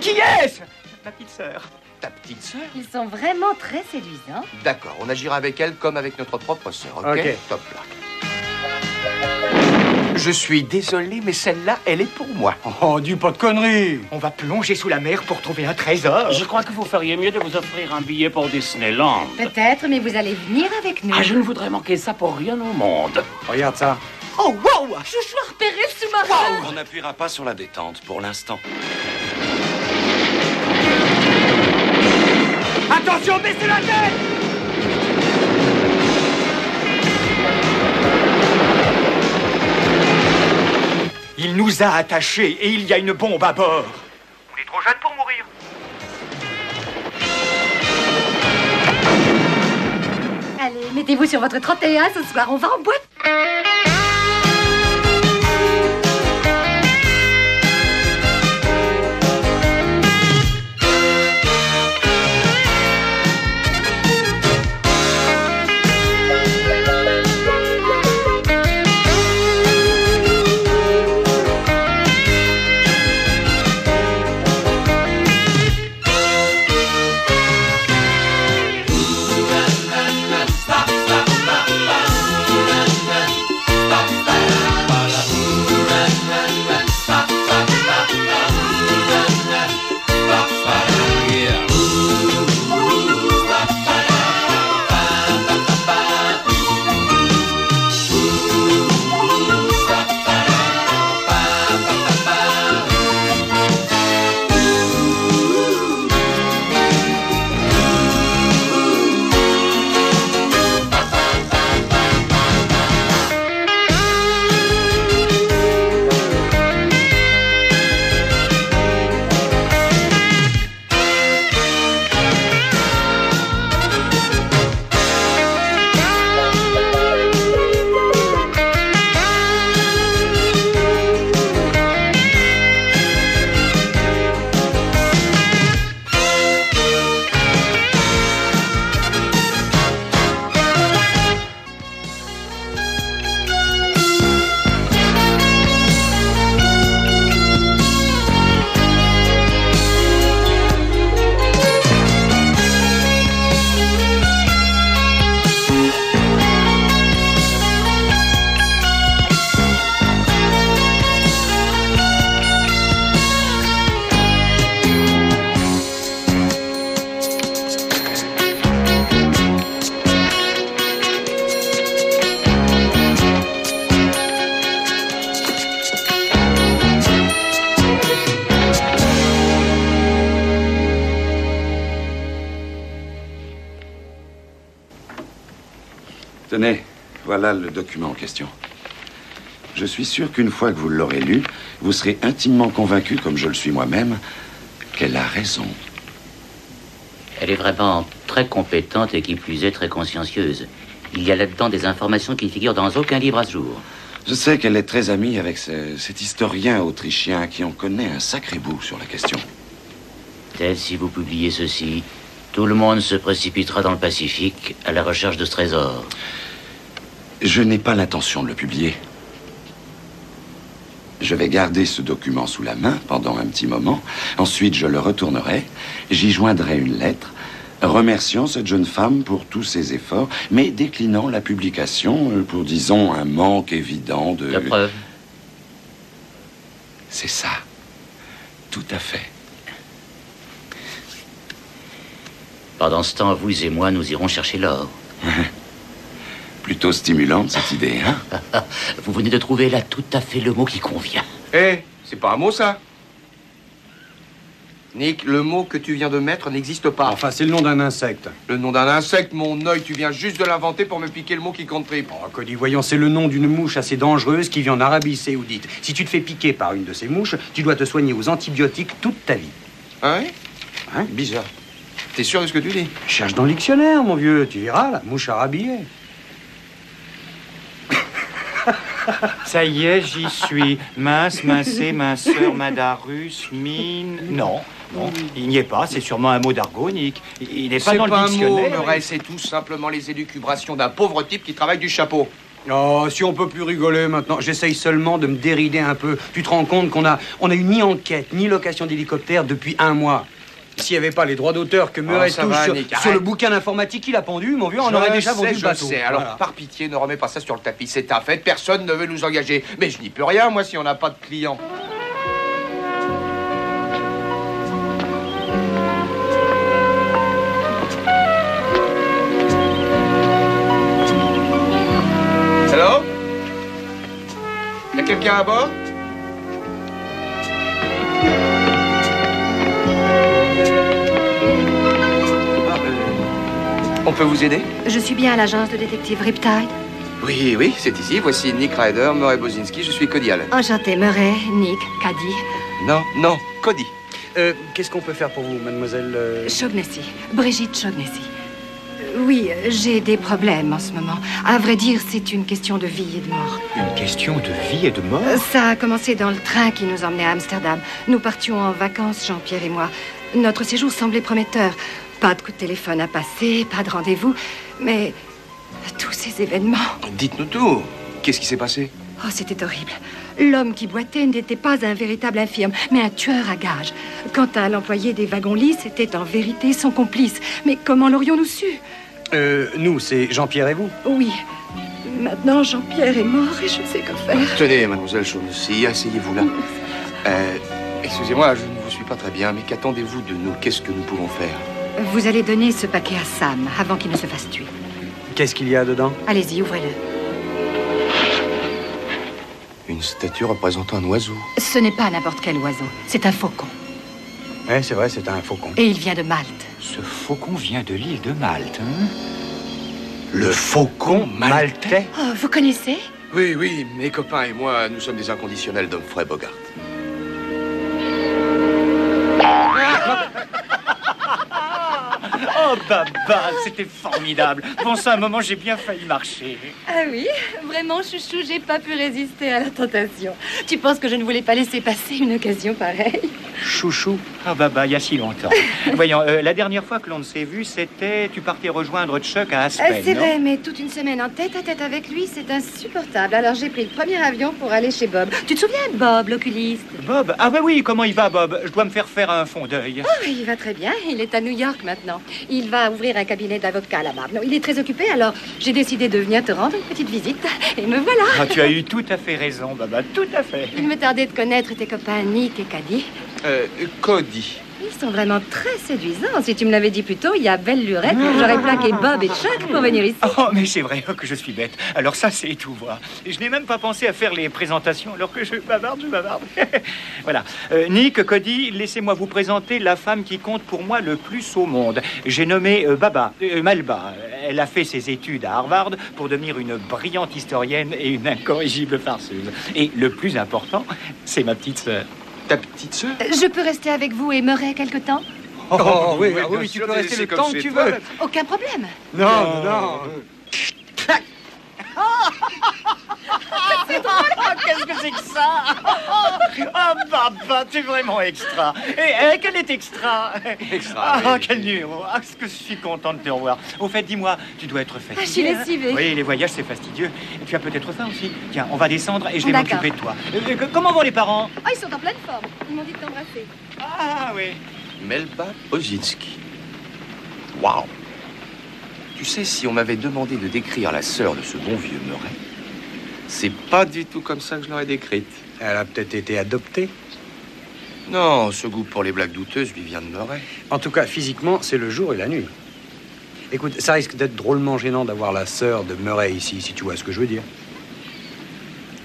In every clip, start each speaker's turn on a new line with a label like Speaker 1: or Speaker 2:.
Speaker 1: Qui est-ce? Ma petite sœur.
Speaker 2: Ta petite sœur?
Speaker 3: Ils sont vraiment très séduisants.
Speaker 2: D'accord, on agira avec elle comme avec notre propre sœur, ok?
Speaker 1: Ok.
Speaker 2: Top là. Je suis désolé, mais celle-là, elle est pour moi.
Speaker 1: Oh, dis pas de conneries. On va plonger sous la mer pour trouver un trésor.
Speaker 4: Je crois que vous feriez mieux de vous offrir un billet pour Disneyland.
Speaker 3: Peut-être, mais vous allez venir avec nous.
Speaker 4: Ah, je ne voudrais manquer ça pour rien au monde.
Speaker 1: Regarde ça.
Speaker 2: Oh, wow!
Speaker 3: Je dois repérer le sous-marin.
Speaker 5: On n'appuiera pas sur la détente pour l'instant.
Speaker 1: Attention, baissez la tête! Il nous a attachés et il y a une bombe à bord. On est trop jeunes pour mourir.
Speaker 3: Allez, mettez-vous sur votre 31 ce soir, on va en boîte.
Speaker 5: Tenez, voilà le document en question. Je suis sûr qu'une fois que vous l'aurez lu, vous serez intimement convaincu, comme je le suis moi-même, qu'elle a raison.
Speaker 6: Elle est vraiment très compétente et qui plus est très consciencieuse. Il y a là-dedans des informations qui ne figurent dans aucun livre à ce jour.
Speaker 5: Je sais qu'elle est très amie avec cet historien autrichien qui en connaît un sacré bout sur la question.
Speaker 6: Ted, si vous publiez ceci, tout le monde se précipitera dans le Pacifique à la recherche de ce trésor.
Speaker 5: Je n'ai pas l'intention de le publier. Je vais garder ce document sous la main pendant un petit moment. Ensuite, je le retournerai. J'y joindrai une lettre remerciant cette jeune femme pour tous ses efforts, mais déclinant la publication pour, disons, un manque évident de...
Speaker 6: La preuve.
Speaker 5: C'est ça. Tout à fait.
Speaker 6: Pendant ce temps, vous et moi, nous irons chercher l'or.
Speaker 5: Plutôt stimulante, cette idée, hein?
Speaker 6: Vous venez de trouver là tout à fait le mot qui convient.
Speaker 2: Hé, c'est pas un mot, ça? Nick, le mot que tu viens de mettre n'existe pas.
Speaker 1: Enfin, c'est le nom d'un insecte.
Speaker 2: Le nom d'un insecte, mon œil, tu viens juste de l'inventer pour me piquer le mot qui compte triple.
Speaker 1: Oh, Cody, voyons, c'est le nom d'une mouche assez dangereuse qui vit en Arabie Saoudite. Si tu te fais piquer par une de ces mouches, tu dois te soigner aux antibiotiques toute ta vie.
Speaker 2: Ah ouais?
Speaker 1: Hein?
Speaker 2: Bizarre. T'es sûr de ce que tu dis?
Speaker 1: Cherche dans le dictionnaire, mon vieux, tu verras, la mouche arabiée. Ça y est, j'y suis. Mince, mincé, minceur, madarus, mine... Non, non, il n'y est pas, c'est sûrement un mot d'argot, Nick. Il n'est pas dans le
Speaker 2: C'est pas un mot,
Speaker 1: dictionnaire.
Speaker 2: Murray, c'est tout simplement les élucubrations d'un pauvre type qui travaille du chapeau.
Speaker 1: Oh, si on peut plus rigoler maintenant. J'essaye seulement de me dérider un peu. Tu te rends compte qu'on a eu ni enquête, ni location d'hélicoptère depuis 1 mois. S'il n'y avait pas les droits d'auteur que Murray touche sur le bouquin d'informatique qu'il a pendu, mon vieux, on aurait déjà vendu le bateau.
Speaker 2: Je sais. Alors, par pitié, ne remets pas ça sur le tapis. C'est un fait. Personne ne veut nous engager. Mais je n'y peux rien, moi, si on n'a pas de clients. Allô? Y a quelqu'un à bord? On peut vous aider?
Speaker 3: Je suis bien à l'agence de détective Riptide.
Speaker 2: Oui, oui, c'est ici. Voici Nick Ryder, Murray Bozinski. Je suis Cody Allen.
Speaker 3: Enchanté, Murray, Nick, Caddy.
Speaker 2: Non, Cody.
Speaker 1: Qu'est-ce qu'on peut faire pour vous, mademoiselle
Speaker 3: Shaughnessy, Brigitte Shaughnessy. Oui, j'ai des problèmes en ce moment. À vrai dire, c'est une question de vie et de mort.
Speaker 1: Une question de vie et de mort?
Speaker 3: Ça a commencé dans le train qui nous emmenait à Amsterdam. Nous partions en vacances, Jean-Pierre et moi. Notre séjour semblait prometteur. Pas de coup de téléphone à passer, pas de rendez-vous. Mais tous ces événements...
Speaker 2: Dites-nous tout. Qu'est-ce qui s'est passé?
Speaker 3: Oh, c'était horrible. L'homme qui boitait n'était pas un véritable infirme, mais un tueur à gages. Quant à l'employé des wagons-lits, c'était en vérité son complice. Mais comment l'aurions-nous su?
Speaker 1: Nous, c'est Jean-Pierre et vous?
Speaker 3: Oui. Maintenant, Jean-Pierre est mort et je ne sais quoi faire.
Speaker 2: Tenez, mademoiselle Shaughnessy, asseyez-vous là. Excusez-moi, je ne vous suis pas très bien, mais qu'attendez-vous de nous? Qu'est-ce que nous pouvons faire?
Speaker 3: Vous allez donner ce paquet à Sam avant qu'il ne se fasse tuer.
Speaker 1: Qu'est-ce qu'il y a dedans?
Speaker 3: Allez-y, ouvrez-le.
Speaker 2: Une statue représentant un oiseau.
Speaker 3: Ce n'est pas n'importe quel oiseau, c'est un faucon.
Speaker 1: Oui, c'est vrai, c'est un faucon.
Speaker 3: Et il vient de Malte.
Speaker 1: Ce faucon vient de l'île de Malte, hein? Le faucon maltais?
Speaker 3: Oh, vous connaissez?
Speaker 2: Oui, oui, mes copains et moi, nous sommes des inconditionnels d'Humphrey Bogart.
Speaker 1: Oh, Baba, c'était formidable. Bon, ça, un moment, j'ai bien failli marcher.
Speaker 3: Ah oui, vraiment, chouchou, j'ai pas pu résister à la tentation. Tu penses que je ne voulais pas laisser passer une occasion pareille?
Speaker 1: Chouchou? Ah, Baba, il y a si longtemps. Voyons, la dernière fois que l'on s'est vu, c'était... Tu partais rejoindre Chuck à Aspen,
Speaker 3: C'est
Speaker 1: non?
Speaker 3: vrai, mais toute une semaine en tête-à-tête avec lui, c'est insupportable. Alors j'ai pris le premier avion pour aller chez Bob. Tu te souviens de Bob, l'oculiste?
Speaker 1: Bob? Ah, bah oui, comment il va, Bob? Je dois me faire un fond d'œil.
Speaker 3: Oh, il va très bien. Il est à New York maintenant. Il va ouvrir un cabinet d'avocat là-bas. Non, il est très occupé, alors j'ai décidé de venir te rendre une petite visite. Et me voilà.
Speaker 1: Ah, tu as eu tout à fait raison, Baba, tout à fait.
Speaker 3: Il me tardait de connaître tes copains Nick et Caddy.
Speaker 2: Cody.
Speaker 3: Ils sont vraiment très séduisants. Si tu me l'avais dit plus tôt, il y a belle lurette. J'aurais plaqué Bob et Chuck pour venir ici.
Speaker 1: Oh, mais c'est vrai que je suis bête. Alors ça, c'est tout voir. Et je n'ai même pas pensé à faire les présentations alors que je bavarde. Voilà. Nick, Cody, laissez-moi vous présenter la femme qui compte pour moi le plus au monde. J'ai nommé Malba. Elle a fait ses études à Harvard pour devenir une brillante historienne et une incorrigible farceuse. Et le plus important, c'est ma petite sœur.
Speaker 2: Ta petite sœur?
Speaker 3: Je peux rester avec vous et Murray quelque temps?
Speaker 1: Oh, oui,
Speaker 2: bien
Speaker 1: tu
Speaker 2: sûr,
Speaker 1: peux rester
Speaker 2: c'est
Speaker 1: le
Speaker 2: comme
Speaker 1: temps que
Speaker 2: chez
Speaker 1: tu
Speaker 2: toi.
Speaker 1: veux.
Speaker 3: Aucun problème.
Speaker 1: Non. Qu'est-ce que c'est que ça? Oh, Baba, tu es vraiment extra. Et quel est extra?
Speaker 2: Extra,
Speaker 1: Ah,
Speaker 2: oui.
Speaker 1: quel numéro. Ah, ce que je suis content de te revoir. Au fait, dis-moi, tu dois être fatiguée.
Speaker 3: Ah, je suis lessivée.
Speaker 1: Oui, les voyages, c'est fastidieux. Et tu as peut-être faim aussi. Tiens, on va descendre et je vais
Speaker 3: D'accord.
Speaker 1: m'occuper de toi. Comment vont les parents?
Speaker 3: Ah, ils sont en pleine forme. Ils m'ont dit de t'embrasser.
Speaker 1: Ah, oui.
Speaker 2: Melba Bozinski. Waouh! Tu sais, si on m'avait demandé de décrire la sœur de ce bon vieux Murray, c'est pas du tout comme ça que je l'aurais décrite.
Speaker 1: Elle a peut-être été adoptée.
Speaker 2: Non, ce goût pour les blagues douteuses lui vient de Murray.
Speaker 1: En tout cas, physiquement, c'est le jour et la nuit. Écoute, ça risque d'être drôlement gênant d'avoir la sœur de Murray ici, si tu vois ce que je veux dire.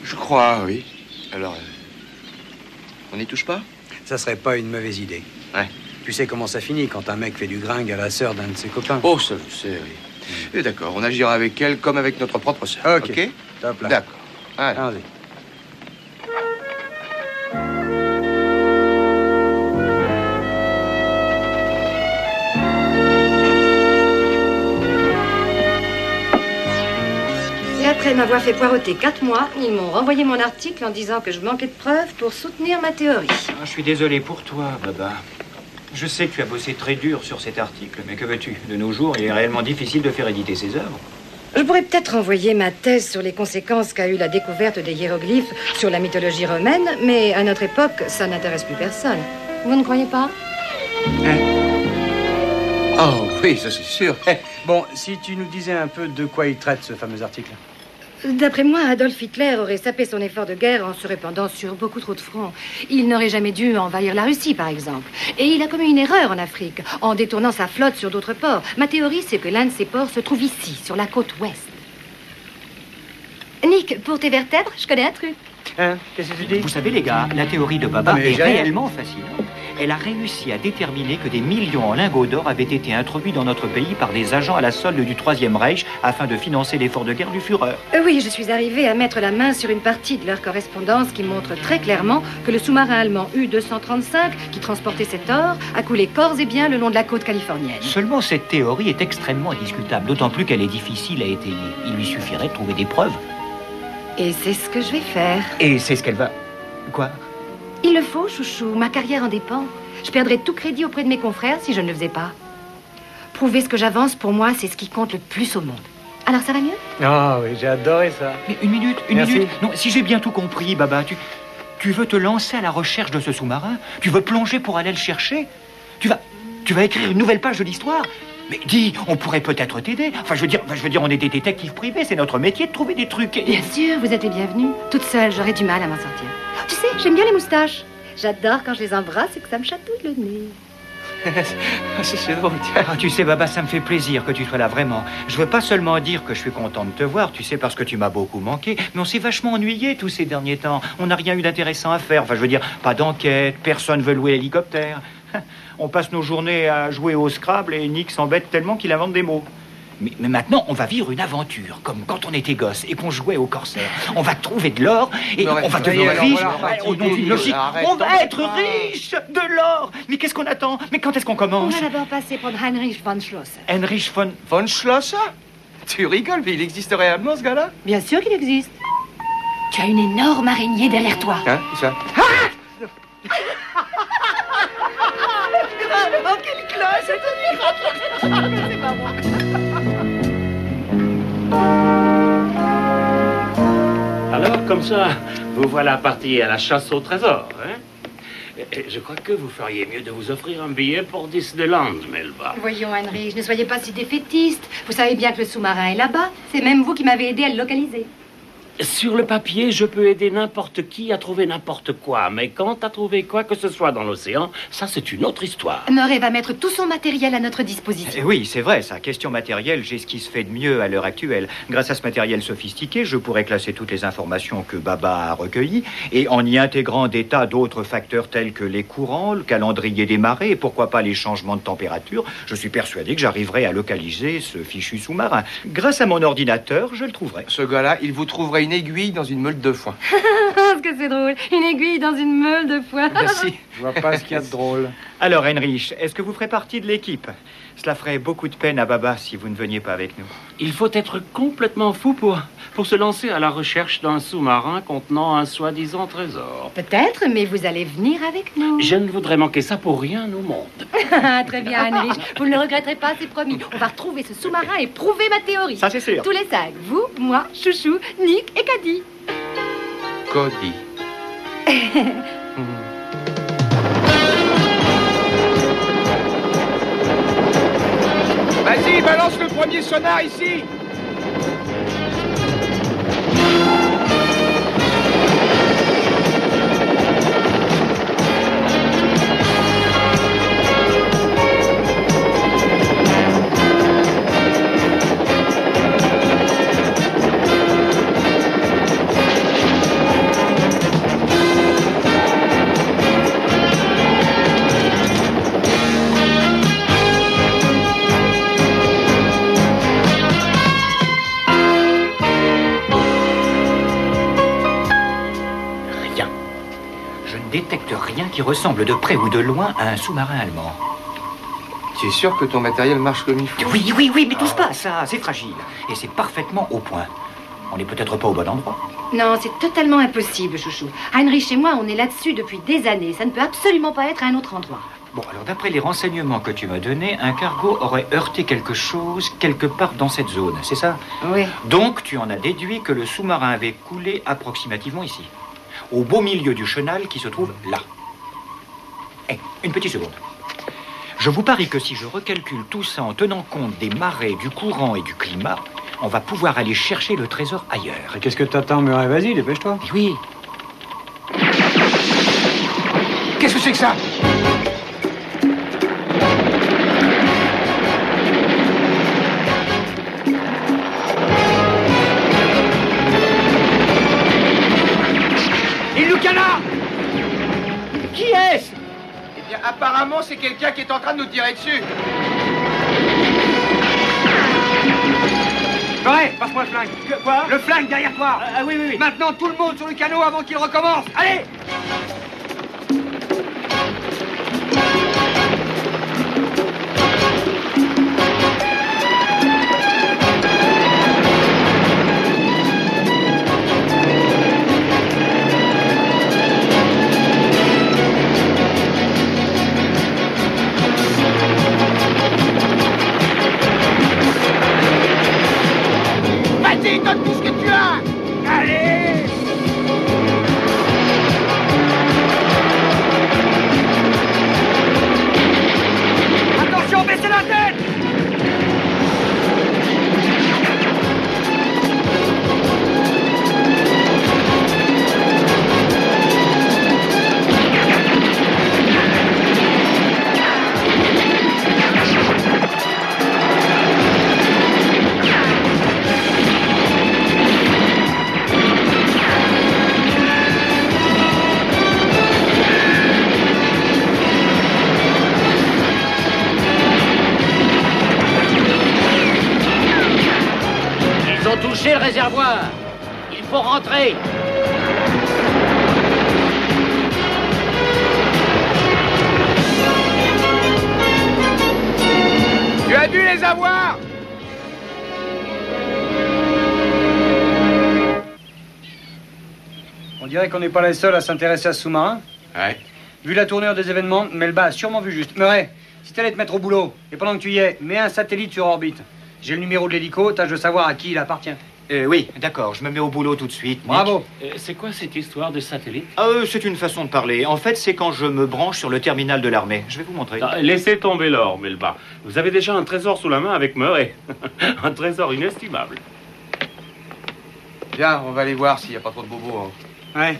Speaker 2: Je crois, oui. Alors, on n'y touche pas?
Speaker 1: Ça serait pas une mauvaise idée.
Speaker 2: Ouais.
Speaker 1: Tu sais comment ça finit quand un mec fait du gringue à la sœur d'un de ses copains.
Speaker 2: Oh, ça je sais, oui. Et d'accord, on agira avec elle comme avec notre propre sœur.
Speaker 1: Ok. Top là.
Speaker 2: D'accord. Allez.
Speaker 1: Allez.
Speaker 3: Et après m'avoir fait poireauter 4 mois, ils m'ont renvoyé mon article en disant que je manquais de preuves pour soutenir ma théorie.
Speaker 1: Ah, je suis désolé pour toi, Baba. Je sais que tu as bossé très dur sur cet article, mais que veux-tu? De nos jours, il est réellement difficile de faire éditer ses œuvres.
Speaker 3: Je pourrais peut-être envoyer ma thèse sur les conséquences qu'a eu la découverte des hiéroglyphes sur la mythologie romaine, mais à notre époque, ça n'intéresse plus personne. Vous ne croyez pas?
Speaker 2: Oh oui, ça c'est sûr.
Speaker 7: Bon, si tu nous disais un peu de quoi il traite, ce fameux article.
Speaker 3: D'après moi, Adolf Hitler aurait sapé son effort de guerre en se répandant sur beaucoup trop de fronts. Il n'aurait jamais dû envahir la Russie, par exemple. Et il a commis une erreur en Afrique, en détournant sa flotte sur d'autres ports. Ma théorie, c'est que l'un de ces ports se trouve ici, sur la côte ouest. Nick, pour tes vertèbres, je connais un truc.
Speaker 7: Hein? Qu'est-ce que tu dis?
Speaker 1: Vous savez, les gars, la théorie de Baba
Speaker 7: mais
Speaker 1: est
Speaker 7: j'ai rien.
Speaker 1: réellement fascinante. Elle a réussi à déterminer que des millions en lingots d'or avaient été introduits dans notre pays par des agents à la solde du Troisième Reich afin de financer l'effort de guerre du Führer.
Speaker 3: Oui, je suis arrivée à mettre la main sur une partie de leur correspondance qui montre très clairement que le sous-marin allemand U-235, qui transportait cet or, a coulé corps et biens le long de la côte californienne.
Speaker 1: Seulement, cette théorie est extrêmement discutable, d'autant plus qu'elle est difficile à étayer. Il lui suffirait de trouver des preuves.
Speaker 3: Et c'est ce que je vais faire.
Speaker 1: Et c'est ce qu'elle va... Quoi?
Speaker 3: Il le faut, chouchou. Ma carrière en dépend. Je perdrais tout crédit auprès de mes confrères si je ne le faisais pas. Prouver ce que j'avance, pour moi, c'est ce qui compte le plus au monde. Alors, ça va mieux?
Speaker 7: Ah oui, j'ai adoré ça.
Speaker 1: Mais une minute.
Speaker 7: Merci.
Speaker 1: Non, si j'ai bien tout compris, Baba, tu veux te lancer à la recherche de ce sous-marin? Tu veux plonger pour aller le chercher? Tu vas écrire une nouvelle page de l'histoire? Mais dis, on pourrait peut-être t'aider. Enfin, je veux dire, on est des détectives privés, c'est notre métier de trouver des trucs.
Speaker 3: Bien sûr, vous êtes les bienvenus. Toute seule, j'aurais du mal à m'en sortir. Tu sais, j'aime bien les moustaches. J'adore quand je les embrasse et que ça me chatouille le nez.
Speaker 2: C'est drôle, tiens.
Speaker 1: Ah, tu sais, Baba, ça me fait plaisir que tu sois là, vraiment. Je veux pas seulement dire que je suis content de te voir, tu sais, parce que tu m'as beaucoup manqué, mais on s'est vachement ennuyé tous ces derniers temps. On n'a rien eu d'intéressant à faire. Enfin, je veux dire, pas d'enquête, personne veut louer l'hélicoptère. On passe nos journées à jouer au Scrabble et Nick s'embête tellement qu'il invente des mots. Mais maintenant, on va vivre une aventure, comme quand on était gosse et qu'on jouait au corsaire. On va trouver de l'or et on va devenir riche. Au nom d'une logique, on va être riche de l'or. Mais qu'est-ce qu'on attend? Mais quand est-ce qu'on
Speaker 3: On
Speaker 1: commence?
Speaker 3: va d'abord passer pour Heinrich von Schlosser.
Speaker 1: Heinrich von...
Speaker 2: Von Schlosser? Tu rigoles, mais il existe réellement, ce gars-là?
Speaker 3: Bien sûr qu'il existe. Tu as une énorme araignée derrière toi.
Speaker 2: Hein, ça?
Speaker 3: Oh, quelle classe! C'est pas moi.
Speaker 4: Alors, comme ça, vous voilà parti à la chasse au trésor, hein? Et je crois que vous feriez mieux de vous offrir un billet pour Disneyland, Melba.
Speaker 3: Voyons, Heinrich, ne soyez pas si défaitiste. Vous savez bien que le sous-marin est là-bas. C'est même vous qui m'avez aidé à le localiser.
Speaker 4: Sur le papier, je peux aider n'importe qui à trouver n'importe quoi. Mais quant à trouver quoi que ce soit dans l'océan, ça, c'est une autre histoire.
Speaker 3: Murray va mettre tout son matériel à notre disposition.
Speaker 1: Oui, c'est vrai, ça. Question matérielle, j'ai ce qui se fait de mieux à l'heure actuelle. Grâce à ce matériel sophistiqué, je pourrais classer toutes les informations que Baba a recueillies et en y intégrant des tas d'autres facteurs tels que les courants, le calendrier des marées et pourquoi pas les changements de température, je suis persuadé que j'arriverai à localiser ce fichu sous-marin. Grâce à mon ordinateur, je le trouverai.
Speaker 2: Ce gars-là, il vous trouverait une aiguille dans une meule de foin.
Speaker 3: Parce que c'est drôle. Une aiguille dans une meule de foin.
Speaker 2: Merci.
Speaker 7: Je vois pas ce qu'il y a de drôle.
Speaker 1: Alors, Heinrich, est-ce que vous ferez partie de l'équipe? Cela ferait beaucoup de peine à Baba si vous ne veniez pas avec nous.
Speaker 4: Il faut être complètement fou pour se lancer à la recherche d'un sous-marin contenant un soi-disant trésor.
Speaker 3: Peut-être, mais vous allez venir avec nous.
Speaker 4: Je ne voudrais manquer ça pour rien au monde.
Speaker 3: Très bien, Heinrich. Vous ne le regretterez pas, c'est promis. On va retrouver ce sous-marin et prouver ma théorie.
Speaker 1: Ça, c'est sûr.
Speaker 3: Tous les 5. Vous, moi, Chouchou, Nick et Caddy.
Speaker 2: Cody.
Speaker 8: Vas-y, balance le premier sonar ici.
Speaker 1: Détecte rien qui ressemble de près ou de loin à un sous-marin allemand.
Speaker 2: Tu es sûr que ton matériel marche comme il faut?
Speaker 1: Oui, mais touche pas à ça, c'est fragile. Et c'est parfaitement au point. On n'est peut-être pas au bon endroit.
Speaker 3: Non, c'est totalement impossible, Chouchou. Heinrich et moi, on est là-dessus depuis des années. Ça ne peut absolument pas être à un autre endroit.
Speaker 1: Bon, alors d'après les renseignements que tu m'as donnés, un cargo aurait heurté quelque chose quelque part dans cette zone, c'est ça?
Speaker 3: Oui.
Speaker 1: Donc tu en as déduit que le sous-marin avait coulé approximativement ici, au beau milieu du chenal qui se trouve là. Eh, une petite seconde. Je vous parie que si je recalcule tout ça en tenant compte des marées, du courant et du climat, on va pouvoir aller chercher le trésor ailleurs.
Speaker 7: Et qu'est-ce que t'attends, Murray? Vas-y, dépêche-toi.
Speaker 1: Oui.
Speaker 8: Qu'est-ce que c'est que ça?
Speaker 1: Il nous canard! Qui est-ce?
Speaker 8: Eh bien, apparemment, c'est quelqu'un qui est en train de nous tirer dessus.
Speaker 7: Murray, passe-moi le flingue.
Speaker 1: Quoi?
Speaker 7: Le flingue derrière toi.
Speaker 1: Ah oui, oui, oui.
Speaker 7: Maintenant, tout le monde sur le canot avant qu'il recommence. Allez!
Speaker 8: Vas-y, donne tout ce que tu as.
Speaker 7: Allez! Attention, baissez la tête!
Speaker 6: Ils ont touché le réservoir. Il faut rentrer.
Speaker 8: Tu as dû les avoir.
Speaker 7: On dirait qu'on n'est pas les seuls à s'intéresser à ce sous-marin.
Speaker 2: Ouais.
Speaker 7: Vu la tournure des événements, Melba a sûrement vu juste. Murray, si t'allais te mettre au boulot, et pendant que tu y es, mets un satellite sur orbite. J'ai le numéro de l'hélico, tâche de savoir à qui il appartient.
Speaker 1: Oui, d'accord, je me mets au boulot tout de suite. Nick.
Speaker 7: Bravo.
Speaker 4: C'est quoi cette histoire de satellite?
Speaker 1: C'est une façon de parler. En fait, c'est quand je me branche sur le terminal de l'armée. Je vais vous montrer.
Speaker 4: Ah, laissez tomber l'or, Melba. Vous avez déjà un trésor sous la main avec Murray. Un trésor inestimable.
Speaker 2: Viens, on va aller voir s'il n'y a pas trop de bobos. Hein.
Speaker 7: Ouais.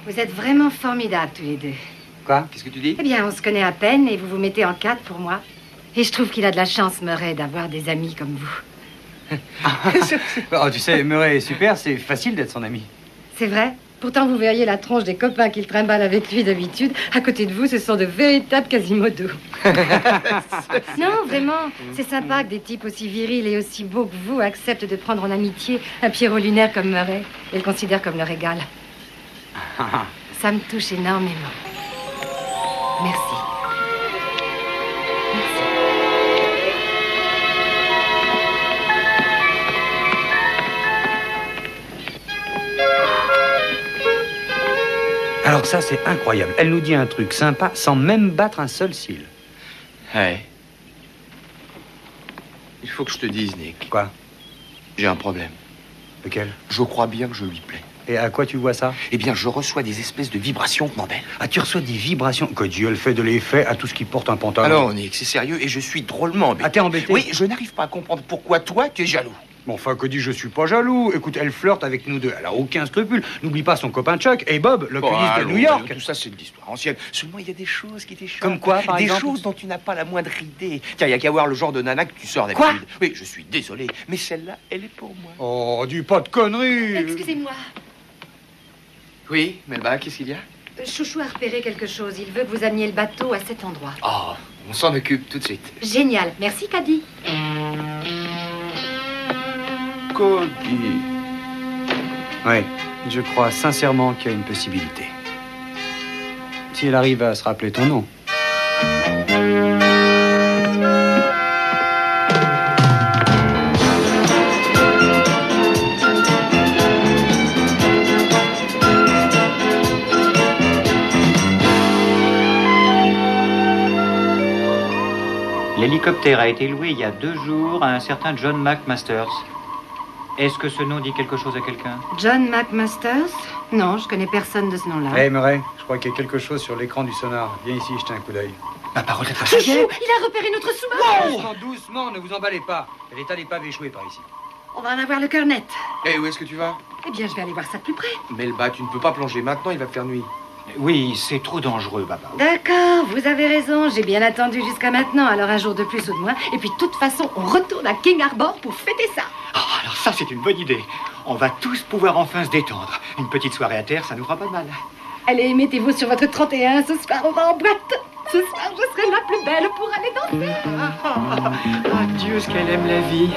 Speaker 3: Vous êtes vraiment formidables tous les deux.
Speaker 7: Quoi?
Speaker 2: Qu'est-ce que tu dis?
Speaker 3: Eh bien, on se connaît à peine et vous vous mettez en quatre pour moi. Et je trouve qu'il a de la chance, Murray, d'avoir des amis comme vous.
Speaker 7: Oh, tu sais, Murray est super, c'est facile d'être son ami.
Speaker 3: C'est vrai? Pourtant, vous verriez la tronche des copains qu'il trimballe avec lui d'habitude. À côté de vous, ce sont de véritables Quasimodo. Non, vraiment, c'est sympa que des types aussi virils et aussi beaux que vous acceptent de prendre en amitié un Pierrot lunaire comme Murray et le considèrent comme leur égal. Ça me touche énormément. Merci. Merci.
Speaker 7: Alors ça, c'est incroyable. Elle nous dit un truc sympa sans même battre un seul cil.
Speaker 2: Ouais. Il faut que je te dise, Nick.
Speaker 7: Quoi?
Speaker 2: J'ai un problème.
Speaker 7: Lequel?
Speaker 2: Je crois bien que je lui plais.
Speaker 7: Et à quoi tu vois ça?
Speaker 2: Eh bien, je reçois des espèces de vibrations que m'embêtent.
Speaker 7: Ah, tu reçois des vibrations. Que Dieu le fait de l'effet à tout ce qui porte un pantalon.
Speaker 2: Alors, Nick, c'est sérieux et je suis drôlement embêté.
Speaker 7: Ah, t'es embêté?
Speaker 2: Oui, je n'arrive pas à comprendre pourquoi toi, tu es jaloux.
Speaker 7: Bon, enfin, que dis, je suis pas jaloux. Écoute, elle flirte avec nous deux. Elle a aucun scrupule. N'oublie pas son copain Chuck et Bob, l'oculiste de New York.
Speaker 2: Tout ça, c'est de l'histoire ancienne. Seulement, il y a des choses qui t'échappent.
Speaker 7: Comme quoi, par exemple?
Speaker 2: Des choses dont tu n'as pas la moindre idée. Tiens, il n'y a qu'à voir le genre de nana que tu sors
Speaker 7: Quoi?
Speaker 2: d'habitude. Oui, je suis désolé, mais celle-là, elle est pour moi.
Speaker 7: Oh, dis pas de conneries.
Speaker 3: Excusez-moi,
Speaker 2: Oui, Melba, qu'est-ce qu'il y a?
Speaker 3: Chouchou a repéré quelque chose. Il veut que vous ameniez le bateau à cet endroit.
Speaker 2: Oh, on s'en occupe tout de suite.
Speaker 3: Génial. Merci, Caddy.
Speaker 2: Cody.
Speaker 7: Oui, je crois sincèrement qu'il y a une possibilité. Si elle arrive à se rappeler ton nom.
Speaker 1: L'hélicoptère a été loué il y a 2 jours à un certain John McMasters. Est-ce que ce nom dit quelque chose à quelqu'un?
Speaker 3: John McMasters? Non, je connais personne de ce nom-là.
Speaker 7: Hé, Murray, je crois qu'il y a quelque chose sur l'écran du sonar. Viens ici, jetez un coup d'œil.
Speaker 1: Ma parole est
Speaker 3: Chouchou, il a repéré notre sous-marin.
Speaker 7: Doucement, doucement, ne vous emballez pas. L'état d'épave échoué par ici.
Speaker 3: On va en avoir le cœur net.
Speaker 8: Eh, où est-ce que tu vas?
Speaker 3: Eh bien, je vais aller voir ça de plus près.
Speaker 8: Melba, tu ne peux pas plonger maintenant, il va faire nuit.
Speaker 1: Oui, c'est trop dangereux, papa.
Speaker 3: D'accord, vous avez raison. J'ai bien attendu jusqu'à maintenant. Alors un jour de plus ou de moins. Et puis de toute façon, on retourne à King Harbor pour fêter ça.
Speaker 1: Oh, alors ça, c'est une bonne idée. On va tous pouvoir enfin se détendre. Une petite soirée à terre, ça nous fera pas de mal.
Speaker 3: Allez, mettez-vous sur votre 31. Ce soir, on va en boîte. Ce soir, je serai la plus belle pour aller danser.
Speaker 1: Ah, Dieu, ce qu'elle aime la vie.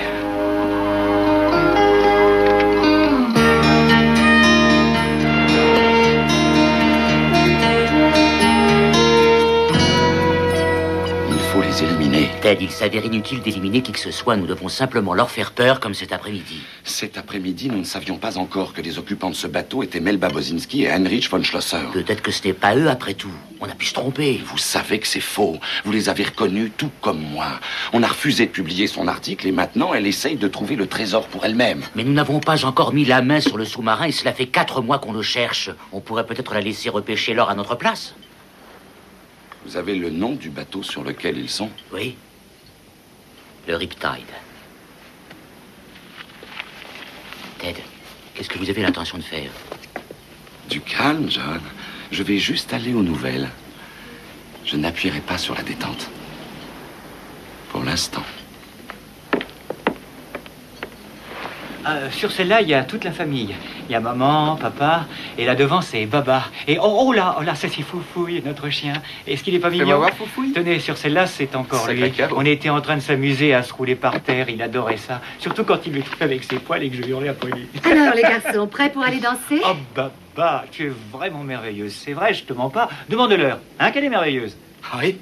Speaker 5: Les éliminer.
Speaker 6: Ted, il s'avère inutile d'éliminer qui que ce soit. Nous devons simplement leur faire peur, comme cet après-midi.
Speaker 5: Cet après-midi, nous ne savions pas encore que les occupants de ce bateau étaient Melba Bozinski et Heinrich von Schlosser.
Speaker 6: Peut-être que ce n'est pas eux, après tout. On a pu se tromper.
Speaker 5: Vous savez que c'est faux. Vous les avez reconnus, tout comme moi. On a refusé de publier son article et maintenant, elle essaye de trouver le trésor pour elle-même.
Speaker 6: Mais nous n'avons pas encore mis la main sur le sous-marin et cela fait 4 mois qu'on le cherche. On pourrait peut-être la laisser repêcher l'or à notre place.
Speaker 5: Vous avez le nom du bateau sur lequel ils sont?
Speaker 6: Oui. Le Riptide. Ted, qu'est-ce que vous avez l'intention de faire?
Speaker 5: Du calme, John. Je vais juste aller aux nouvelles. Je n'appuierai pas sur la détente. Pour l'instant.
Speaker 1: Sur celle-là, il y a toute la famille. Il y a maman, papa, et là devant, c'est Baba. Et oh là, ça c'est Foufouille, notre chien. Est-ce qu'il est pas mignon?
Speaker 8: Fais-moi voir, Foufouille.
Speaker 1: Tenez, sur celle-là, c'est encore
Speaker 8: Sacré
Speaker 1: lui.
Speaker 8: cadeau.
Speaker 1: On était en train de s'amuser à se rouler par terre. Il adorait ça. Surtout quand il me touchait avec ses poils et que je hurlais après lui.
Speaker 3: Alors, les garçons, prêts pour aller danser?
Speaker 1: Oh, Baba, tu es vraiment merveilleuse. C'est vrai, je te mens pas. Demande-leur, hein, qu'elle est merveilleuse.
Speaker 8: Ah oui?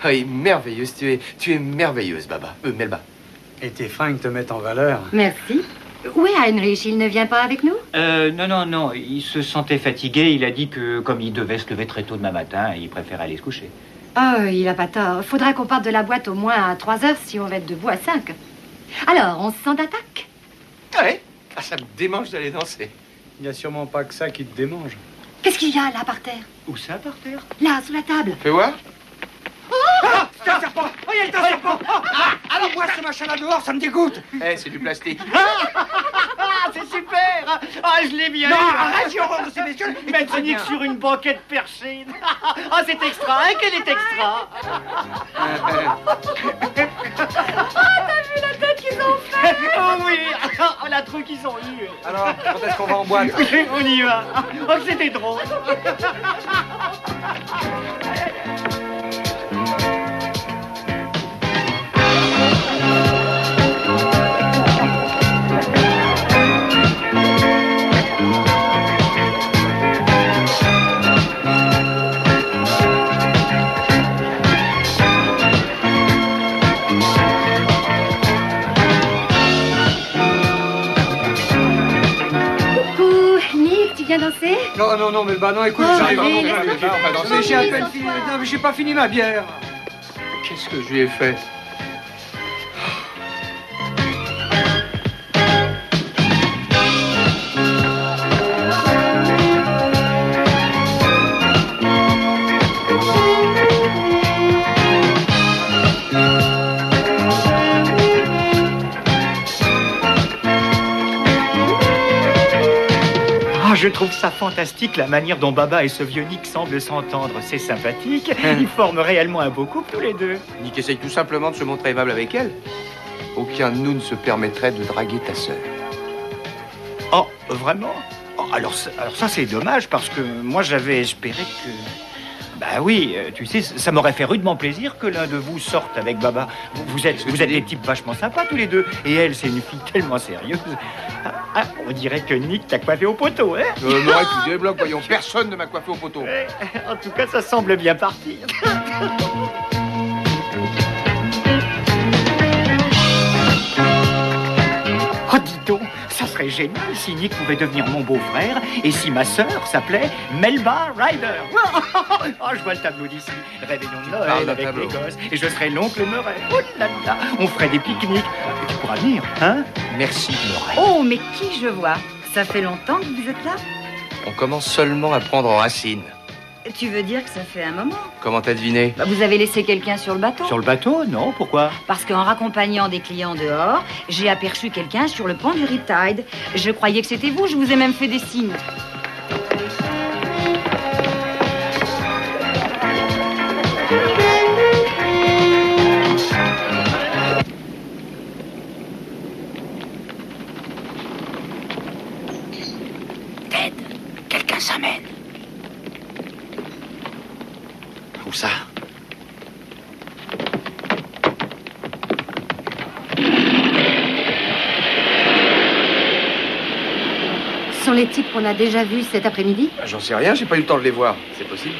Speaker 8: Ah oui, merveilleuse, tu es merveilleuse, Baba. Melba.
Speaker 7: Et tes fringues te mettent en valeur.
Speaker 3: Merci. Où est Heinrich? Il ne vient pas avec nous?
Speaker 1: Non. Il se sentait fatigué. Il a dit que, comme il devait se lever très tôt demain matin, il préférait aller se coucher.
Speaker 3: Oh, il a pas tort. Faudra qu'on parte de la boîte au moins à 3 heures si on va être debout à 5. Alors, on se sent d'attaque?
Speaker 8: Ouais. Ah, ça me démange d'aller danser.
Speaker 7: Il n'y a sûrement pas que ça qui te démange.
Speaker 3: Qu'est-ce qu'il y a là par terre?
Speaker 1: Où ça, par terre?
Speaker 3: Là, sous la table.
Speaker 8: Fais voir.
Speaker 7: Ah, c'est un serpent! Oh, il y a un serpent! Alors moi, ce machin là dehors, ça me dégoûte!
Speaker 8: Eh, c'est du plastique.
Speaker 1: Ah, c'est super! Ah, je l'ai bien
Speaker 7: Non,
Speaker 1: eu.
Speaker 7: arrête, j'ai horreur de ces messieurs!
Speaker 1: Mettre Nick sur une banquette perchée. Ah, c'est extra, hein, quel est extra?
Speaker 3: T'as vu la tête qu'ils ont fait?
Speaker 1: Oh oui, oh, la truc qu'ils ont eu.
Speaker 7: Alors, quand est-ce qu'on va en boîte?
Speaker 1: On y va. Oh, c'était drôle.
Speaker 3: Viens danser?
Speaker 7: Non, mais bah non, écoute,
Speaker 3: Oh,
Speaker 7: j'arrive
Speaker 3: allez,
Speaker 7: vraiment
Speaker 3: laisse-moi
Speaker 7: pas.
Speaker 8: on va danser.
Speaker 7: Mais j'ai à peine fini, non, mais j'ai pas fini ma bière.
Speaker 8: Qu'est-ce que je lui ai fait?
Speaker 1: Je trouve ça fantastique, la manière dont Baba et ce vieux Nick semblent s'entendre. C'est sympathique. Ils forment réellement un beau couple, tous les deux.
Speaker 8: Nick essaye tout simplement de se montrer aimable avec elle. Aucun de nous ne se permettrait de draguer ta sœur.
Speaker 1: Oh, vraiment? Oh, alors ça, c'est dommage, parce que moi, j'avais espéré que... Bah oui, tu sais, ça m'aurait fait rudement plaisir que l'un de vous sorte avec Baba. Vous êtes des types vachement sympas, tous les deux. Et elle, c'est une fille tellement sérieuse. Ah, on dirait que Nick t'a coiffé au poteau, hein?
Speaker 8: Non, tu débloques, voyons. Personne ne m'a coiffé au poteau.
Speaker 1: En tout cas, ça semble bien partir. Oh, dis donc, Ça serait génial si Nick pouvait devenir mon beau-frère et si ma sœur s'appelait Melba Ryder. Oh, je vois le tableau d'ici. Réveillon de Noël avec les gosses. Et je serais l'oncle Murray. Oh là là, on ferait des pique-niques. Tu pourras venir, hein?
Speaker 8: Merci, Murray.
Speaker 9: Oh, mais qui je vois? Ça fait longtemps que vous êtes là?
Speaker 8: On commence seulement à prendre en racine.
Speaker 9: Tu veux dire que ça fait un moment?
Speaker 8: Comment t'as deviné?
Speaker 9: Bah, vous avez laissé quelqu'un sur le bateau?
Speaker 1: Sur le bateau? Non, pourquoi?
Speaker 9: Parce qu'en raccompagnant des clients dehors, j'ai aperçu quelqu'un sur le pont du Riptide. Je croyais que c'était vous, je vous ai même fait des signes.
Speaker 6: Ted, quelqu'un s'amène. Où ça?
Speaker 3: Ce sont les types qu'on a déjà vus cet après-midi?
Speaker 8: J'en sais rien, j'ai pas eu le temps de les voir. C'est possible?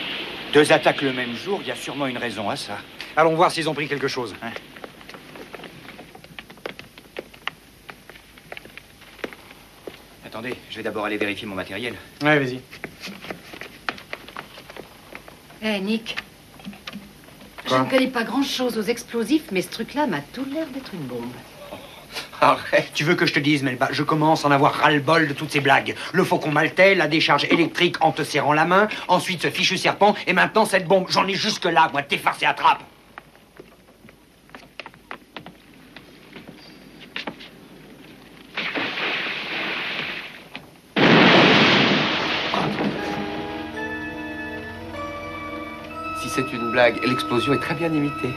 Speaker 1: 2 attaques le même jour, il y a sûrement une raison à ça.
Speaker 7: Allons voir s'ils ont pris quelque chose.
Speaker 1: Hein? Attendez, je vais d'abord aller vérifier mon matériel.
Speaker 7: Ouais, vas-y.
Speaker 3: Hé, Nick. Je
Speaker 8: Quoi?
Speaker 3: ne connais pas grand-chose aux explosifs, mais ce truc-là m'a tout l'air d'être une bombe.
Speaker 7: Arrête. Tu veux que je te dise, Melba, je commence à en avoir ras-le-bol de toutes ces blagues. Le faucon maltais, la décharge électrique en te serrant la main, ensuite ce fichu serpent, et maintenant cette bombe. J'en ai jusque là, moi, t'es farce et attrape.
Speaker 8: Si c'est une blague, l'explosion est très bien imitée.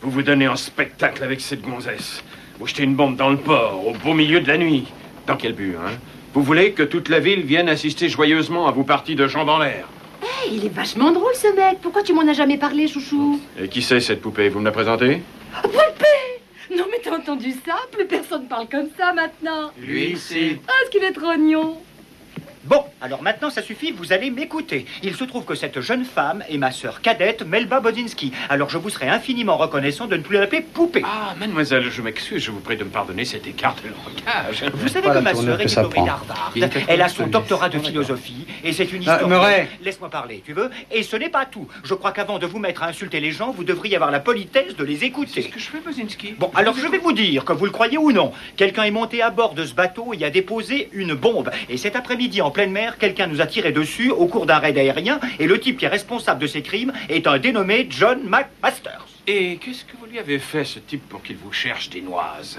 Speaker 4: Vous vous donnez en spectacle avec cette gonzesse. Vous jetez une bombe dans le port, au beau milieu de la nuit. Dans quel but, hein? Vous voulez que toute la ville vienne assister joyeusement à vos parties de jambes en l'air?
Speaker 3: Hé, il est vachement drôle, ce mec. Pourquoi tu m'en as jamais parlé, chouchou?
Speaker 4: Et qui c'est, cette poupée? Vous me la présentez?
Speaker 3: Poupée! Non, mais t'as entendu ça? Plus personne parle comme ça, maintenant.
Speaker 8: Lui, c'est...
Speaker 3: Ah, ce qu'il est trop mignon.
Speaker 1: Bon, alors maintenant ça suffit, vous allez m'écouter. Il se trouve que cette jeune femme est ma sœur cadette, Melba Bodzinski. Alors je vous serai infiniment reconnaissant de ne plus l'appeler poupée.
Speaker 4: Ah, mademoiselle, je m'excuse, je vous prie de me pardonner cet écart de langage.
Speaker 1: Vous savez que ma sœur est diplômée d'Harvard. Elle a son doctorat de philosophie et c'est une histoire.
Speaker 7: Murray.
Speaker 1: Laisse-moi parler, tu veux? Et ce n'est pas tout. Je crois qu'avant de vous mettre à insulter les gens, vous devriez avoir la politesse de les écouter.
Speaker 4: C'est ce que je fais, Bodzinski.
Speaker 1: Bon, alors je vais vous dire, que vous le croyez ou non, quelqu'un est monté à bord de ce bateau et a déposé une bombe. Et cet après-midi, en pleine mer, quelqu'un nous a tiré dessus au cours d'un raid aérien et le type qui est responsable de ces crimes est un dénommé John McMasters.
Speaker 4: Et qu'est-ce que vous lui avez fait, ce type, pour qu'il vous cherche des noises?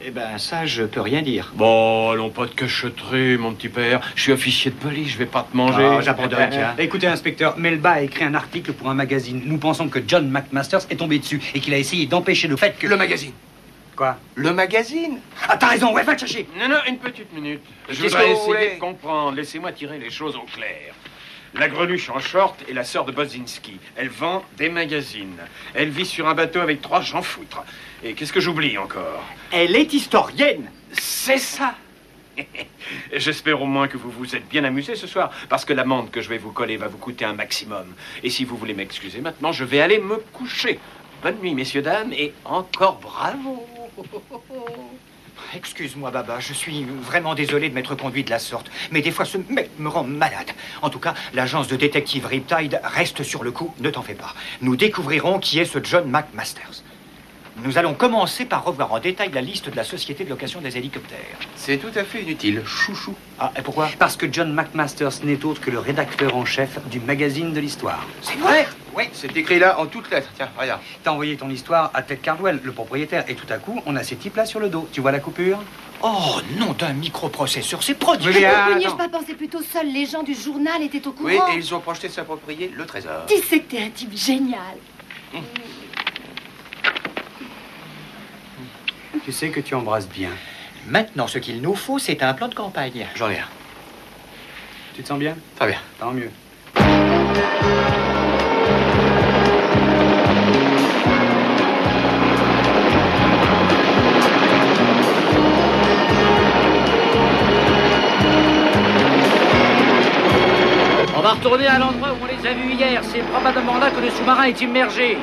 Speaker 1: Eh ben, ça, je peux rien dire.
Speaker 4: Bon, allons pas de cachotterie, mon petit père. Je suis officier de police, je vais pas te manger.
Speaker 1: Ah, j'abandonne, tiens.
Speaker 7: Écoutez, inspecteur, Melba a écrit un article pour un magazine. Nous pensons que John McMasters est tombé dessus et qu'il a essayé d'empêcher le fait que...
Speaker 8: Le magazine.
Speaker 7: Quoi?
Speaker 8: Le magazine?
Speaker 7: Ah, t'as raison, ouais, va le chercher.
Speaker 4: Non, une petite minute. Je
Speaker 8: Qu'est-ce
Speaker 4: voudrais
Speaker 8: que vous
Speaker 4: essayer
Speaker 8: voulez?
Speaker 4: de comprendre. Laissez-moi tirer les choses au clair. La greluche en short est la sœur de Bodzinski. Elle vend des magazines. Elle vit sur un bateau avec 3 jean-foutres. Et qu'est-ce que j'oublie encore?
Speaker 1: Elle est historienne.
Speaker 4: C'est ça. J'espère au moins que vous vous êtes bien amusé ce soir, parce que l'amende que je vais vous coller va vous coûter un maximum. Et si vous voulez m'excuser maintenant, je vais aller me coucher. Bonne nuit, messieurs, dames, et encore bravo.
Speaker 1: Excuse-moi, Baba, je suis vraiment désolé de m'être conduit de la sorte. Mais des fois, ce mec me rend malade. En tout cas, l'agence de détective Riptide reste sur le coup, ne t'en fais pas. Nous découvrirons qui est ce John McMasters. Nous allons commencer par revoir en détail la liste de la société de location des hélicoptères.
Speaker 8: C'est tout à fait inutile, chouchou.
Speaker 1: Ah, et pourquoi?
Speaker 7: Parce que John McMasters n'est autre que le rédacteur en chef du magazine de l'histoire.
Speaker 1: C'est vrai?
Speaker 8: Oui, c'est écrit là en toutes lettres. Tiens, regarde.
Speaker 7: T'as envoyé ton histoire à Ted Cardwell, le propriétaire, et tout à coup, on a ces types-là sur le dos. Tu vois la coupure?
Speaker 1: Oh, nom d'un microprocesseur, c'est prodigieux.
Speaker 7: Oui,
Speaker 3: Ne
Speaker 7: attends.
Speaker 3: pas penser plutôt seul. Les gens du journal étaient au courant.
Speaker 8: Oui, et ils ont projeté de s'approprier le trésor.
Speaker 3: Tu sais que t'es un type génial.
Speaker 7: Tu sais que tu embrasses bien.
Speaker 1: Maintenant, ce qu'il nous faut, c'est un plan de campagne.
Speaker 8: J'en ai un.
Speaker 7: Tu te sens bien?
Speaker 8: Très bien.
Speaker 7: Tant mieux.
Speaker 10: On va retourner à l'endroit où on les a vus hier. C'est probablement là que le sous-marin est immergé.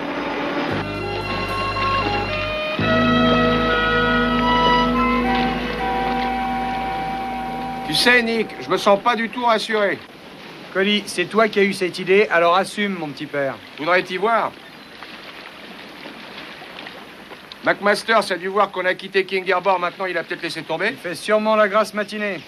Speaker 8: Tu sais, Nick, je me sens pas du tout rassuré.
Speaker 7: Cody, c'est toi qui as eu cette idée, alors assume, mon petit père.
Speaker 8: Voudrais t'y voir. McMasters a dû voir qu'on a quitté King Arbor, maintenant il a peut-être laissé tomber.
Speaker 7: Il fait sûrement la grasse matinée.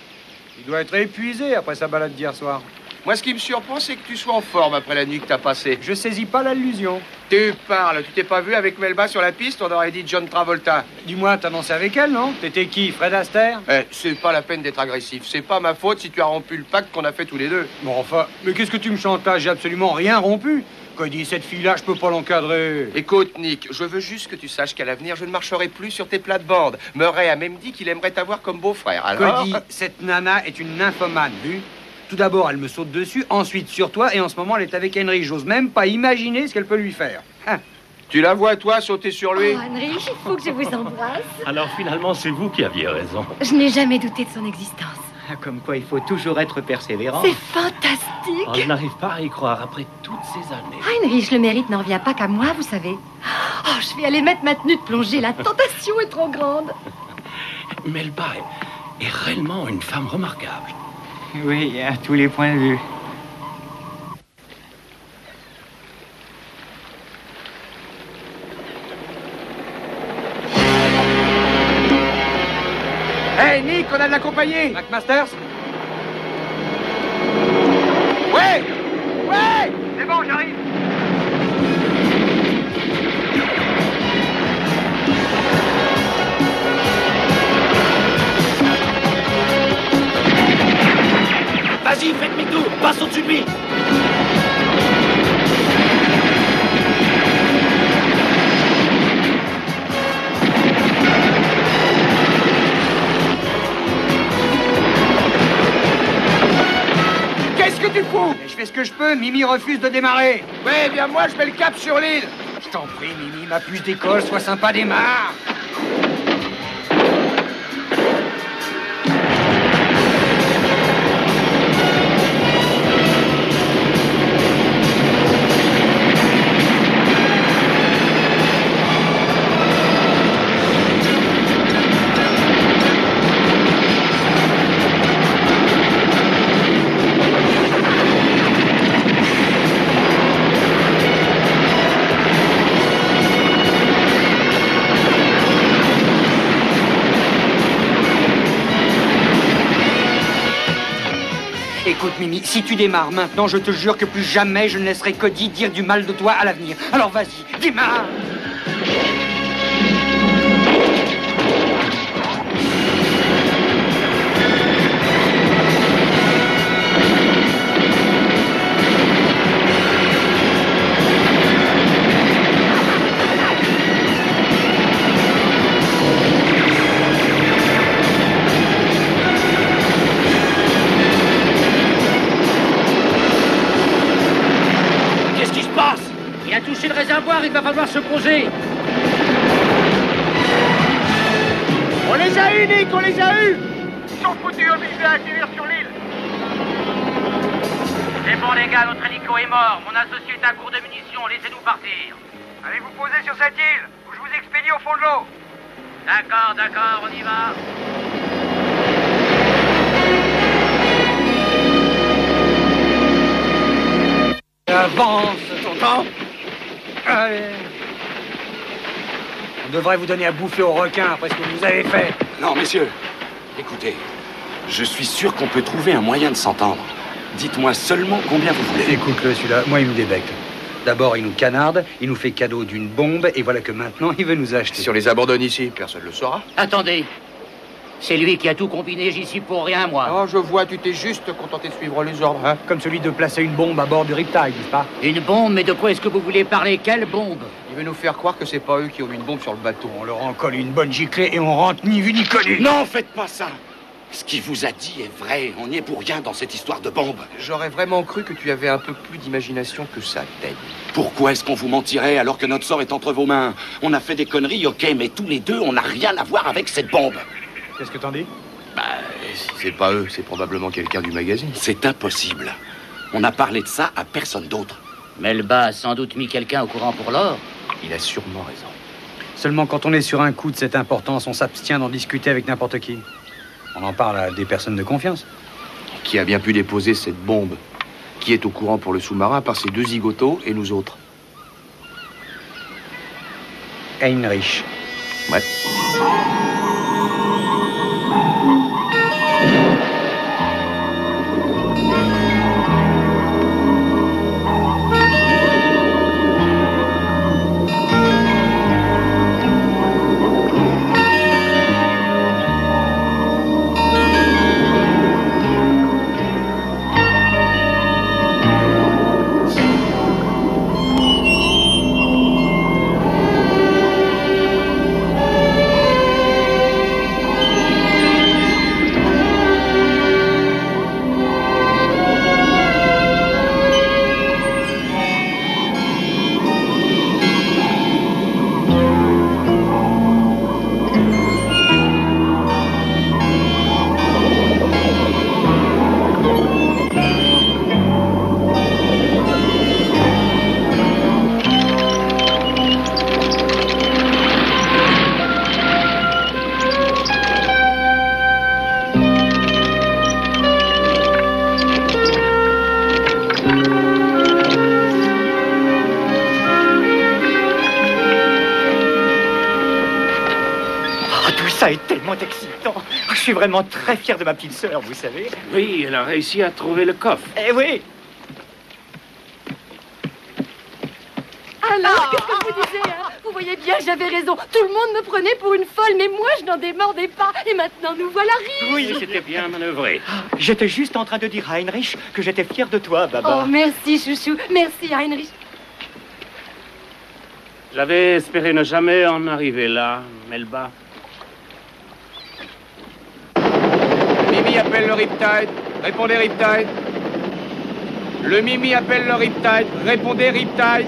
Speaker 7: Il doit être épuisé après sa balade d'hier soir.
Speaker 8: Moi, ce qui me surprend, c'est que tu sois en forme après la nuit que t'as passée.
Speaker 7: Je saisis pas l'allusion.
Speaker 8: Tu parles, tu t'es pas vu avec Melba sur la piste, on aurait dit John Travolta.
Speaker 7: Dis-moi, t'as dansé avec elle, non? T'étais qui, Fred Astaire?
Speaker 8: C'est pas la peine d'être agressif. C'est pas ma faute si tu as rompu le pacte qu'on a fait tous les deux.
Speaker 7: Bon, enfin, mais qu'est-ce que tu me chantages? J'ai absolument rien rompu. Cody, cette fille-là, je peux pas l'encadrer.
Speaker 8: Écoute, Nick, je veux juste que tu saches qu'à l'avenir, je ne marcherai plus sur tes plates-bandes. Murray a même dit qu'il aimerait t'avoir comme beau-frère. Alors...
Speaker 7: Cody, cette nana est une nymphomane, vu? Tout d'abord, elle me saute dessus, ensuite sur toi, et en ce moment, elle est avec Henry. J'ose même pas imaginer ce qu'elle peut lui faire. Hein.
Speaker 8: Tu la vois, toi, sauter sur lui?
Speaker 3: Oh, Henry, il faut que je vous embrasse.
Speaker 11: Alors finalement, c'est vous qui aviez raison.
Speaker 3: Je n'ai jamais douté de son existence.
Speaker 1: Comme quoi, il faut toujours être persévérant.
Speaker 3: C'est fantastique.
Speaker 11: Oh, je n'arrive pas à y croire après toutes ces années.
Speaker 3: Heinrich, le mérite n'en revient pas qu'à moi, vous savez. Oh, je vais aller mettre ma tenue de plongée. La tentation est trop grande.
Speaker 11: Melba est réellement une femme remarquable.
Speaker 1: Oui, à tous les points de vue.
Speaker 8: Hey, Nick, on a de la compagnie.
Speaker 7: McMasters?
Speaker 8: Ouais! Ouais!
Speaker 7: C'est bon, j'arrive.
Speaker 10: Vas-y, faites demi-tour, passe au-dessus de lui.
Speaker 8: Qu'est-ce que tu fous?
Speaker 7: Je fais ce que je peux, Mimi refuse de démarrer.
Speaker 8: Ouais, bien moi, je mets le cap sur l'île.
Speaker 7: Je t'en prie, Mimi, ma puce d'école, sois sympa, démarre. Écoute, Mimi, si tu démarres maintenant, je te jure que plus jamais je ne laisserai Cody dire du mal de toi à l'avenir. Alors vas-y, démarre!
Speaker 10: Il a touché le réservoir, il va falloir se poser.
Speaker 8: On les a eus, Nick, on les a eus.
Speaker 12: Ils sont foutus, obligés à atterrir sur l'île. C'est bon, les gars, notre hélico est mort. Mon associé est à court de munitions, laissez-nous partir. Allez vous poser sur cette île, ou je vous expédie au fond de l'eau. D'accord, d'accord, on y va.
Speaker 7: Avance, t'entends? Allez. On devrait vous donner à bouffer aux requins après ce que vous avez fait.
Speaker 5: Non, messieurs, écoutez, je suis sûr qu'on peut trouver un moyen de s'entendre. Dites-moi seulement combien vous voulez.
Speaker 7: Écoute-le, celui-là, moi, il nous débecte. D'abord, il nous canarde, il nous fait cadeau d'une bombe, et voilà que maintenant, il veut nous acheter.
Speaker 8: Si on les abandonne ici, personne ne le saura.
Speaker 10: Attendez. C'est lui qui a tout combiné, j'y suis pour rien, moi.
Speaker 8: Oh, je vois, tu t'es juste contenté de suivre les ordres, hein.
Speaker 7: Comme celui de placer une bombe à bord du Riptide, n'est-ce pas?
Speaker 10: Une bombe, mais de quoi est-ce que vous voulez parler? Quelle bombe?
Speaker 8: Il veut nous faire croire que c'est pas eux qui ont mis une bombe sur le bateau.
Speaker 7: On leur en colle une bonne giclée et on rentre ni vu ni connu.
Speaker 5: Non, faites pas ça. Ce qu'il vous a dit est vrai. On n'y est pour rien dans cette histoire de bombe.
Speaker 8: J'aurais vraiment cru que tu avais un peu plus d'imagination que ça, Ted.
Speaker 5: Pourquoi est-ce qu'on vous mentirait alors que notre sort est entre vos mains? On a fait des conneries, ok, mais tous les deux, on n'a rien à voir avec cette bombe.
Speaker 7: Qu'est-ce que t'en dis?
Speaker 8: Bah, si c'est pas eux, c'est probablement quelqu'un du magazine.
Speaker 5: C'est impossible. On n'a parlé de ça à personne d'autre.
Speaker 6: Melba a sans doute mis quelqu'un au courant pour l'or.
Speaker 8: Il a sûrement raison.
Speaker 7: Seulement quand on est sur un coup de cette importance, on s'abstient d'en discuter avec n'importe qui. On en parle à des personnes de confiance.
Speaker 8: Qui a bien pu déposer cette bombe? Qui est au courant pour le sous-marin, par ces deux zigotos et nous autres?
Speaker 1: Heinrich.
Speaker 8: Ouais.
Speaker 1: Ça est tellement excitant. Je suis vraiment très fier de ma petite sœur, vous savez.
Speaker 11: Oui, elle a réussi à trouver le coffre.
Speaker 1: Eh oui.
Speaker 3: Alors, qu'est-ce que je vous disais, hein? Vous voyez bien, j'avais raison. Tout le monde me prenait pour une folle, mais moi, je n'en démordais pas. Et maintenant, nous voilà riches.
Speaker 11: Oui, c'était bien manœuvré.
Speaker 1: J'étais juste en train de dire à Heinrich que j'étais fier de toi, Baba.
Speaker 3: Oh, merci, chouchou. Merci, Heinrich.
Speaker 11: J'avais espéré ne jamais en arriver là, Melba.
Speaker 8: Mimi appelle le Riptide. Répondez Riptide. Le Mimi appelle le Riptide. Répondez Riptide.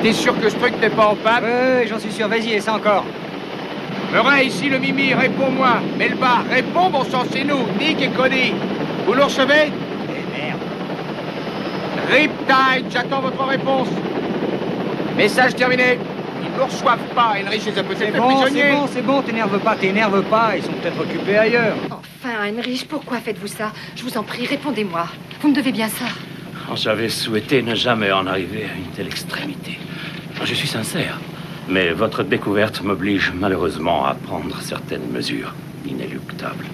Speaker 8: T'es sûr que ce truc n'est pas en panne?
Speaker 7: Oui, j'en suis sûr. Vas-y, essaie encore.
Speaker 8: Murray, ici le Mimi, réponds-moi. Melba, réponds, bon sang, c'est nous, Nick et Cody. Vous nous recevez?
Speaker 1: Eh merde.
Speaker 8: Riptide, j'attends votre réponse. Message terminé. Ils ne nous reçoivent pas. Heinrich les a peut-être fait prisonniers.
Speaker 7: C'est bon, t'énerve pas. Ils sont peut-être occupés ailleurs.
Speaker 3: Enfin, Heinrich, pourquoi faites-vous ça? Je vous en prie, répondez-moi. Vous me devez bien ça.
Speaker 11: J'avais souhaité ne jamais en arriver à une telle extrémité. Je suis sincère, mais votre découverte m'oblige malheureusement à prendre certaines mesures inéluctables.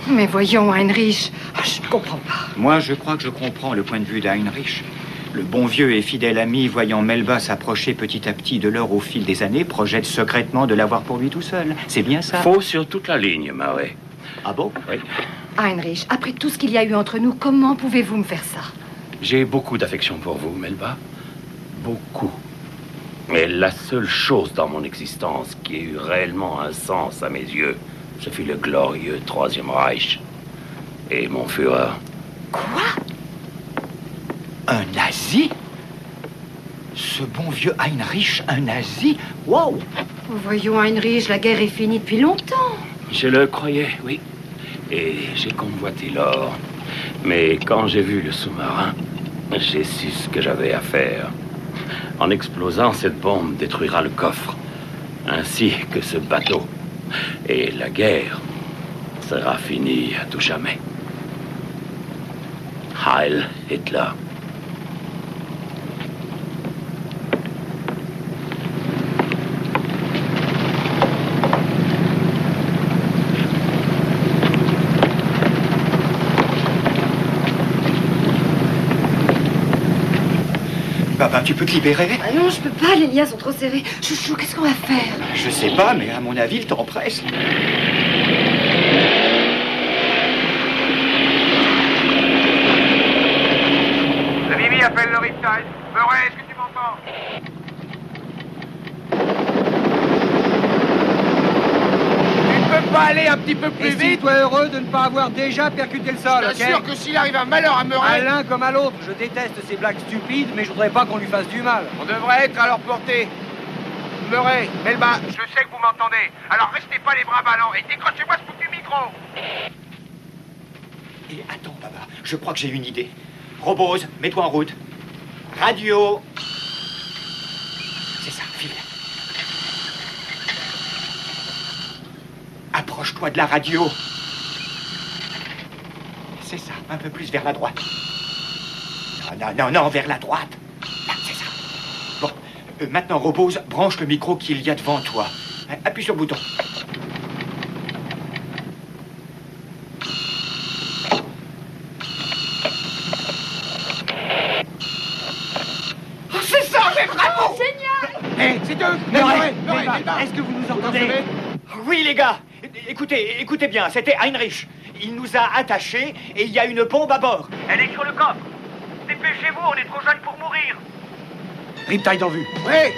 Speaker 3: Mais voyons, Heinrich, je ne comprends pas.
Speaker 1: Moi, je crois que je comprends le point de vue d'Heinrich. Le bon vieux et fidèle ami, voyant Melba s'approcher petit à petit de l'or au fil des années, projette secrètement de l'avoir pour lui tout seul. C'est bien ça?
Speaker 11: Faux sur toute la ligne, Murray.
Speaker 1: Ah bon?
Speaker 11: Oui.
Speaker 3: Heinrich, après tout ce qu'il y a eu entre nous, comment pouvez-vous me faire ça?
Speaker 11: J'ai beaucoup d'affection pour vous, Melba. Beaucoup. Mais la seule chose dans mon existence qui ait eu réellement un sens à mes yeux, ce fut le glorieux Troisième Reich et mon Führer.
Speaker 3: Quoi?
Speaker 1: Un nazi? Ce bon vieux Heinrich, un nazi? Waouh!
Speaker 3: Voyons, Heinrich, la guerre est finie depuis longtemps.
Speaker 11: Je le croyais, oui. Et j'ai convoité l'or. Mais quand j'ai vu le sous-marin, j'ai su ce que j'avais à faire. En explosant, cette bombe détruira le coffre, ainsi que ce bateau. Et la guerre sera finie à tout jamais. Heil Hitler.
Speaker 1: Papa, tu peux te libérer?
Speaker 3: Ah non, je peux pas, les liens sont trop serrés. Chouchou, qu'est-ce qu'on va faire?
Speaker 1: Je sais pas, mais à mon avis, le temps presse.
Speaker 12: Le Mimi appelle le Riptide. Murray, est-ce que tu m'entends?
Speaker 8: Tu ne peux pas aller un petit peu plus vite?
Speaker 7: Toi heureux de ne pas avoir déjà percuté le sol,
Speaker 8: Je t'assure que s'il arrive un malheur à Murray...
Speaker 7: À l'un comme à l'autre, je déteste ces blagues stupides, mais je voudrais pas qu'on lui fasse du mal.
Speaker 8: On devrait être à leur portée. Murray, Melba,
Speaker 12: Je sais que vous m'entendez. Alors restez pas les bras ballants et décrochez-moi ce foutu micro.
Speaker 1: Et attends, Baba, je crois que j'ai une idée. Robose, mets-toi en route. Radio. C'est ça, file. Approche-toi de la radio. c'est ça. Un peu plus vers la droite. Non, vers la droite. Là, c'est ça. Bon, maintenant, repose, branche le micro qu'il y a devant toi. Appuie sur le bouton.
Speaker 12: Oh, c'est ça, mais bravo!
Speaker 1: Hé, c'est eux! Est-ce que vous nous entendez? Oui, les gars. Écoutez bien, c'était Heinrich. Il nous a attachés et il y a une bombe à bord.
Speaker 12: Elle est sur le coffre. Dépêchez-vous, on est trop jeunes pour mourir.
Speaker 7: Riptide en vue.
Speaker 1: Oui.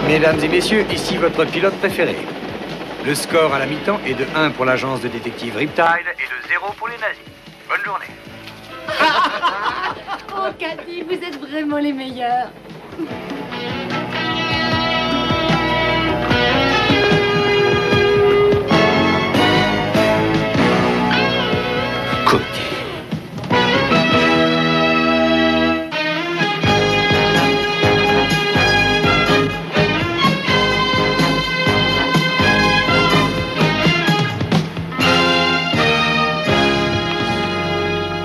Speaker 7: Mesdames et messieurs, ici votre pilote préféré. Le score à la mi-temps est de 1 pour l'agence de détective Riptide
Speaker 12: Et de 0 pour les nazis. Bonne journée.
Speaker 3: Oh, Cathy, vous êtes vraiment les meilleurs.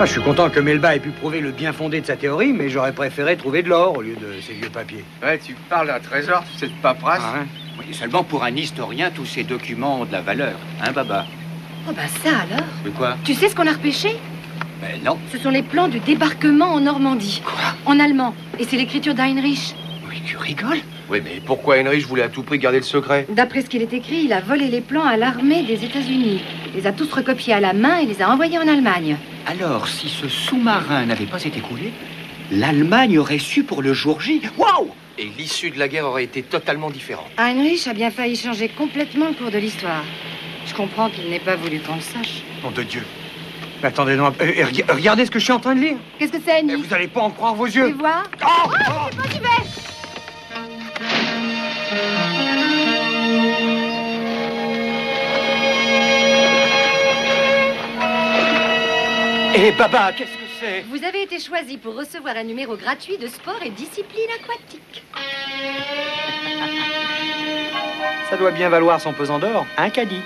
Speaker 7: Je suis content que Melba ait pu prouver le bien fondé de sa théorie, mais j'aurais préféré trouver de l'or au lieu de ces vieux papiers.
Speaker 2: Ouais, tu parles d'un trésor, cette paperasse.
Speaker 7: Ah, hein.
Speaker 1: Oui, seulement pour un historien, tous ces documents ont de la valeur. Hein, Baba?
Speaker 3: Oh, bah ça alors.
Speaker 1: Mais quoi?
Speaker 3: Tu sais ce qu'on a repêché?
Speaker 1: Ben non.
Speaker 3: Ce sont les plans du débarquement en Normandie.
Speaker 1: Quoi?
Speaker 3: En allemand. Et c'est l'écriture d'Heinrich.
Speaker 1: Oui, tu rigoles?
Speaker 2: Oui, mais pourquoi Heinrich voulait à tout prix garder le secret?
Speaker 3: D'après ce qu'il est écrit, il a volé les plans à l'armée des États-Unis. Il les a tous recopiés à la main et les a envoyés en Allemagne.
Speaker 1: Alors, si ce sous-marin n'avait pas été coulé, l'Allemagne aurait su pour le jour J. Waouh!
Speaker 2: Et l'issue de la guerre aurait été totalement différente.
Speaker 3: Heinrich a bien failli changer complètement le cours de l'histoire. Je comprends qu'il n'ait pas voulu qu'on le sache.
Speaker 7: Nom de Dieu. Mais attendez, non, regardez ce que je suis en train de lire.
Speaker 3: Qu'est-ce que c'est, Nick?
Speaker 7: Vous n'allez pas en croire vos yeux.
Speaker 3: Tu vois?
Speaker 7: Oh,
Speaker 3: c'est pas j'y vais.
Speaker 1: Eh, Baba, qu'est-ce que c'est?
Speaker 3: Vous avez été choisi pour recevoir un numéro gratuit de sport et discipline aquatique.
Speaker 7: Ça doit bien valoir son pesant d'or, un caddie.